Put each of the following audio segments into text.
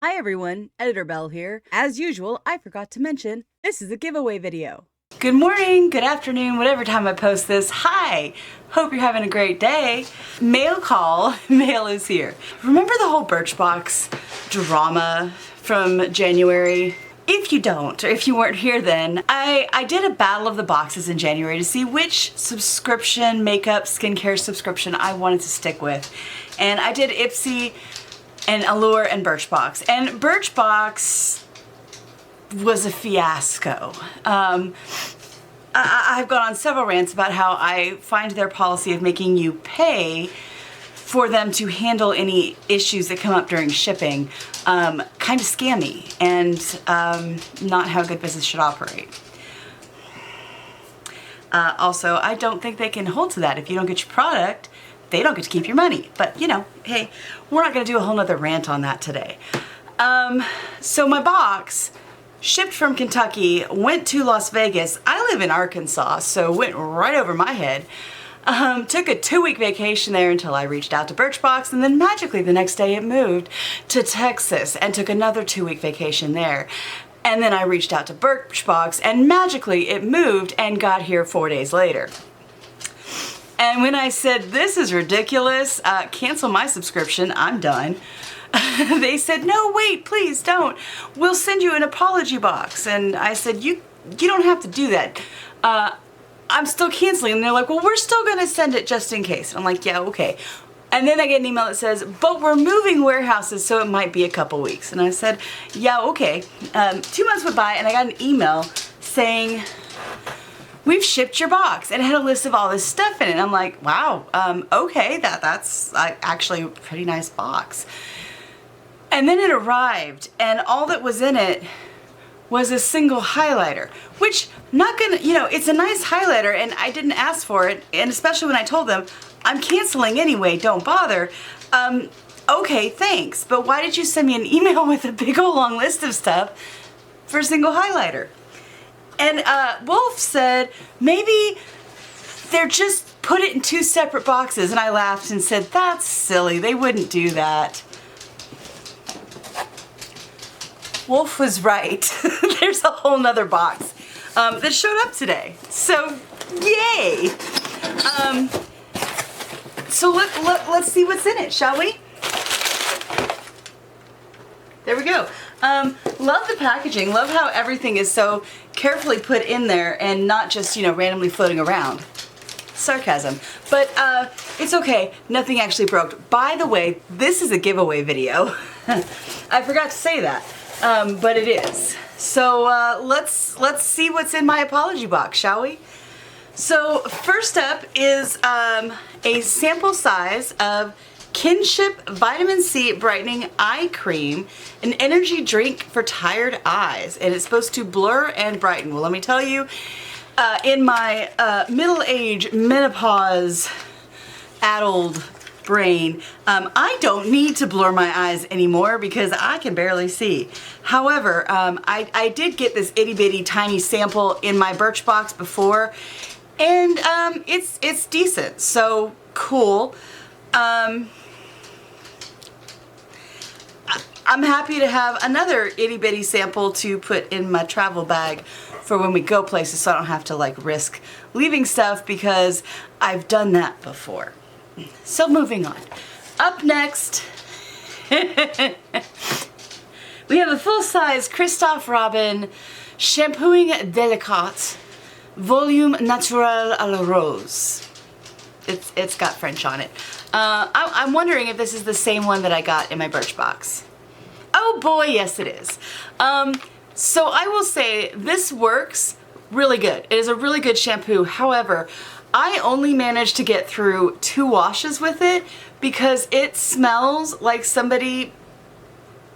Hi everyone, Editor Bell here. As usual, I forgot to mention, this is a giveaway video. Good morning, good afternoon, whatever time I post this. Hi! Hope you're having a great day. Mail call, mail is here. Remember the whole Birchbox drama from January? If you don't, or if you weren't here then, I did a battle of the boxes in January to see which subscription, makeup, skincare subscription I wanted to stick with. And I did Ipsy and Allure and Birchbox. And Birchbox was a fiasco. I've gone on several rants about how I find their policy of making you pay for them to handle any issues that come up during shipping kind of scammy and not how a good business should operate. Also, I don't think they can hold to that. If you don't get your product, they don't get to keep your money. But you know, hey, we're not gonna do a whole nother rant on that today. So my box shipped from Kentucky, went to Las Vegas. I live in Arkansas, so went right over my head. Took a 2-week vacation there until I reached out to Birchbox, and then magically the next day it moved to Texas and took another 2-week vacation there. And then I reached out to Birchbox and magically it moved and got here 4 days later. And when I said, this is ridiculous, cancel my subscription, I'm done, they said, no, wait, please don't. We'll send you an apology box. And I said, you don't have to do that. I'm still canceling. And they're like, well, we're still gonna send it just in case. And I'm like, yeah, okay. And then I get an email that says, but we're moving warehouses, so it might be a couple weeks. And I said, yeah, okay. 2 months went by and I got an email saying, we've shipped your box, and it had a list of all this stuff in it. I'm like, wow, okay, that's actually a pretty nice box. And then it arrived, and all that was in it was a single highlighter, which not gonna, you know, it's a nice highlighter, and I didn't ask for it, and especially when I told them, I'm canceling anyway, don't bother. Okay, thanks, but why did you send me an email with a big old long list of stuff for a single highlighter? And Wolf said, maybe they're just put it in 2 separate boxes. And I laughed and said, that's silly. They wouldn't do that. Wolf was right. There's a whole nother box that showed up today. So, yay. So let's see what's in it, shall we? There we go. Love the packaging. Love how everything is so carefully put in there and not just, you know, randomly floating around. Sarcasm. But it's okay. Nothing actually broke. By the way, this is a giveaway video. I forgot to say that, but it is. So let's see what's in my apology box, shall we? So first up is a sample size of Kinship Vitamin C Brightening Eye Cream, an energy drink for tired eyes, and it's supposed to blur and brighten. Well, let me tell you, in my middle-age menopause addled brain, I don't need to blur my eyes anymore because I can barely see. However, I did get this itty-bitty tiny sample in my Birchbox before, and it's decent, so cool. I'm happy to have another itty bitty sample to put in my travel bag for when we go places, so I don't have to like risk leaving stuff because I've done that before. So moving on. Up next, we have a full-size Christophe Robin Shampooing Délicat Volume Naturel à la Rose. It's got French on it. I'm wondering if this is the same one that I got in my Birchbox. Oh boy, yes it is. So I will say this works really good. It is a really good shampoo. However, I only managed to get through 2 washes with it because it smells like somebody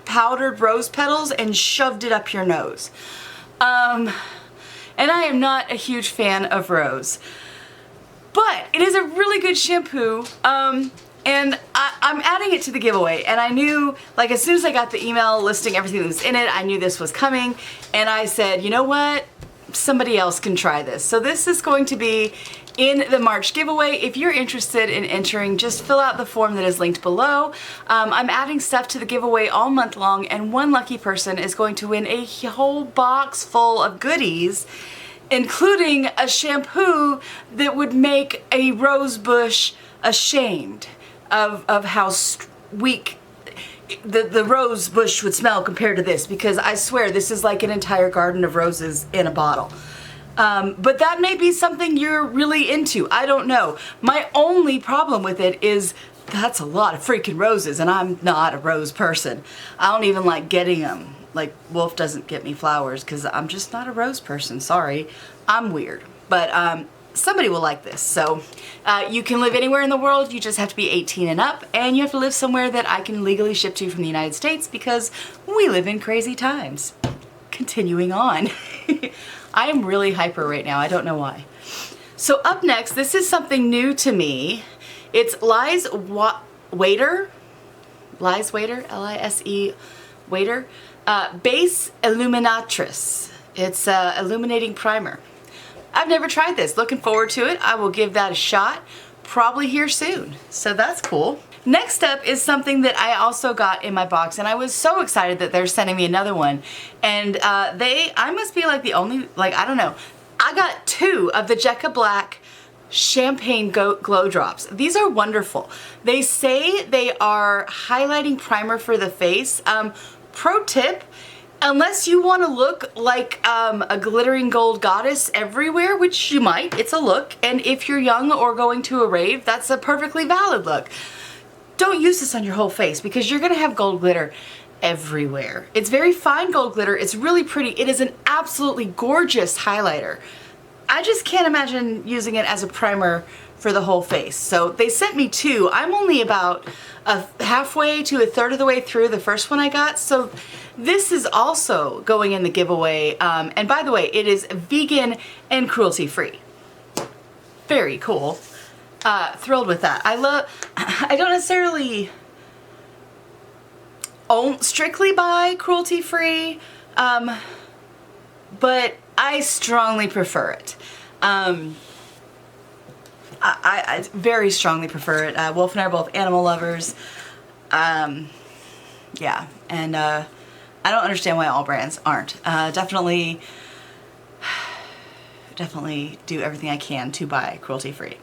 powdered rose petals and shoved it up your nose. And I am not a huge fan of rose. But it is a really good shampoo, and I'm adding it to the giveaway, and I knew, like, as soon as I got the email listing everything that was in it, I knew this was coming, and I said, you know what, somebody else can try this. So this is going to be in the March giveaway. If you're interested in entering, just fill out the form that is linked below. I'm adding stuff to the giveaway all month long, and one lucky person is going to win a whole box full of goodies, including a shampoo that would make a rose bush ashamed of how weak the rose bush would smell compared to this, because I swear this is like an entire garden of roses in a bottle. But that may be something you're really into. I don't know. My only problem with it is that's a lot of freaking roses, and I'm not a rose person. I don't even like getting them. Like, Wolf doesn't get me flowers because I'm just not a rose person. Sorry. I'm weird. But somebody will like this. So you can live anywhere in the world. You just have to be 18 and up, and you have to live somewhere that I can legally ship to from the United States, because we live in crazy times. Continuing on. I am really hyper right now. I don't know why. So up next, this is something new to me. It's Lise Waiter, L-I-S-E Waiter, Base Illuminatrix. It's illuminating primer. I've never tried this. Looking forward to it. I will give that a shot, probably here soon. So that's cool. Next up is something that I also got in my box, and I was so excited that they're sending me another one. And I must be like the only, like, I don't know. I got 2 of the Jecca Black Champagne Glow Drops. These are wonderful. They say they are highlighting primer for the face. Pro tip, unless you want to look like a glittering gold goddess everywhere, which you might, it's a look. And if you're young or going to a rave, that's a perfectly valid look. Don't use this on your whole face, because you're gonna have gold glitter everywhere. It's very fine gold glitter. It's really pretty. It is an absolutely gorgeous highlighter. I just can't imagine using it as a primer for the whole face. So they sent me 2. I'm only about halfway to a third of the way through the first one I got. So this is also going in the giveaway. And by the way, it is vegan and cruelty free. Very cool. Thrilled with that. I don't necessarily strictly buy cruelty free, but I strongly prefer it. I very strongly prefer it. Wolf and I are both animal lovers. Yeah, and I don't understand why all brands aren't. Definitely do everything I can to buy cruelty free.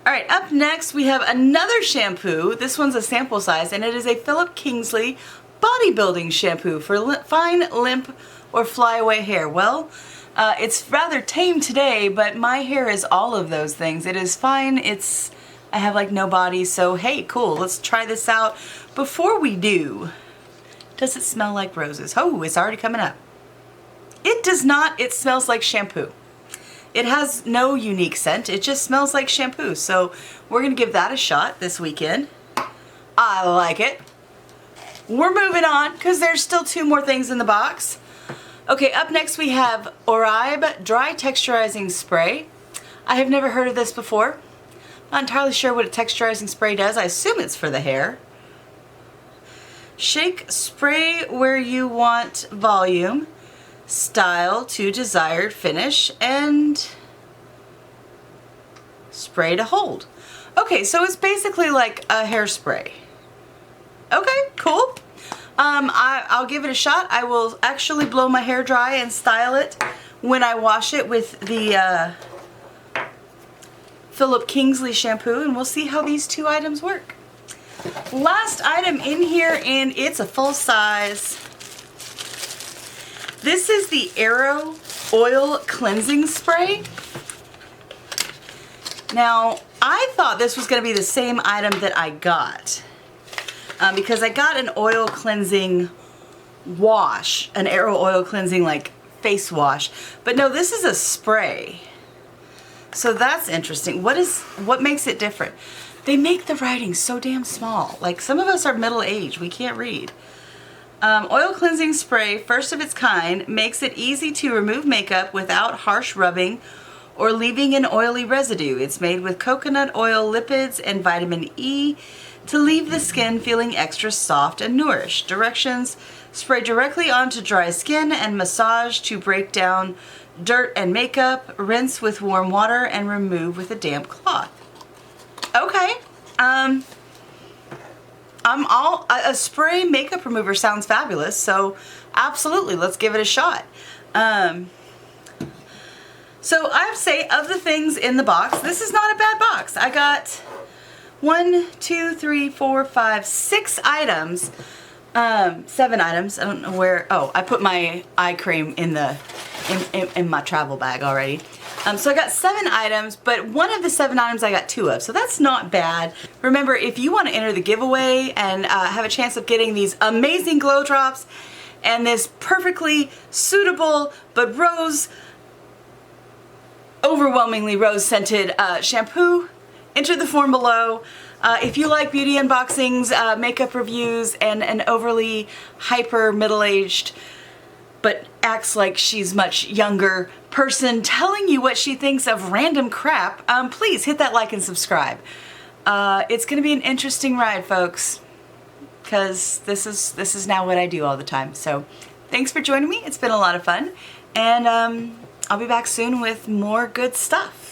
All right, up next we have another shampoo. This one's a sample size, and it is a Philip Kingsley bodybuilding shampoo for fine, limp, or flyaway hair. Well, it's rather tame today, but my hair is all of those things. It is fine. I have like no body, so hey, cool. Let's try this out. Before we do, does it smell like roses? Oh, it's already coming up. It does not. It smells like shampoo. It has no unique scent. It just smells like shampoo. So we're gonna give that a shot this weekend. I like it. We're moving on because there's still 2 more things in the box. Okay, up next we have Oribe Dry Texturizing Spray. I have never heard of this before. Not entirely sure what a texturizing spray does. I assume it's for the hair. Shake, spray where you want volume. Style to desired finish, and spray to hold. Okay, so it's basically like a hairspray. Okay, cool. I'll give it a shot. I will actually blow my hair dry and style it when I wash it with the Philip Kingsley shampoo, and we'll see how these 2 items work. Last item in here, and it's a full size. This is the Aero Oil Cleansing Spray. Now, I thought this was going to be the same item that I got, because I got an oil cleansing wash, an Aero Oil Cleansing like face wash, but no, this is a spray. So that's interesting. What makes it different? They make the writing so damn small. Like, some of us are middle-aged, we can't read. Oil cleansing spray, first of its kind, makes it easy to remove makeup without harsh rubbing or leaving an oily residue. It's made with coconut oil lipids and vitamin E. to leave the skin feeling extra soft and nourished. Directions: spray directly onto dry skin and massage to break down dirt and makeup. Rinse with warm water and remove with a damp cloth. Okay. A spray makeup remover sounds fabulous, so absolutely, let's give it a shot. So I have to say, of the things in the box, this is not a bad box. I got 1, 2, 3, 4, 5, 6 items. 7 items. I don't know where. Oh, I put my eye cream in my travel bag already. So I got 7 items, but one of the 7 items I got 2 of, so that's not bad. Remember, if you want to enter the giveaway and have a chance of getting these amazing glow drops and this perfectly suitable but overwhelmingly rose scented shampoo, enter the form below. If you like beauty unboxings, makeup reviews, and an overly hyper middle-aged but acts like she's much younger person telling you what she thinks of random crap, please hit that like and subscribe. It's gonna be an interesting ride, folks, because this is now what I do all the time. So thanks for joining me. It's been a lot of fun, and I'll be back soon with more good stuff.